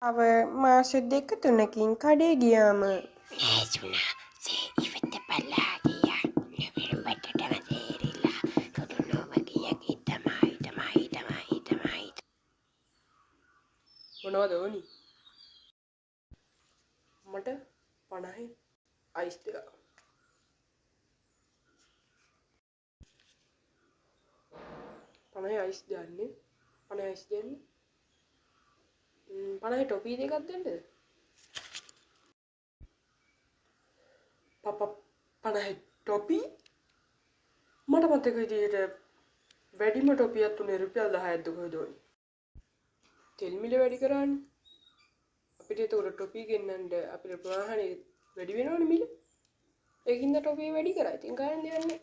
අව මාස දෙක තුනකින් කඩේ ගියාම ඇසුනා ඉවත පල්ලාගියා නොවෙරුම්බටටම තේරිලා කොටුනෝවගියකි තමයි මොනවද ඕනි? මට 50 අයිස් දෙකක්. 50 අයිස් දෙන්නේ 50 අයිස් දෙන්නේ 50 ටොපි දෙකක් දෙන්නද? පප්පා 50 ටොපි? මට මතක විදිහට වැඩිම ටොපියක් තුනේ රුපියල් 10ක්ද කොහෙද ඕනි? තෙල් මිල වැඩි කරානේ. අපිට ඒක ටොපි ගෙන්නන්න අපිට ප්‍රවාහනේ වැඩි වෙනවනේ මිල. ඒකින්ද ටොපි වැඩි කරා. ඉතින් ගන්න දෙන්නේ.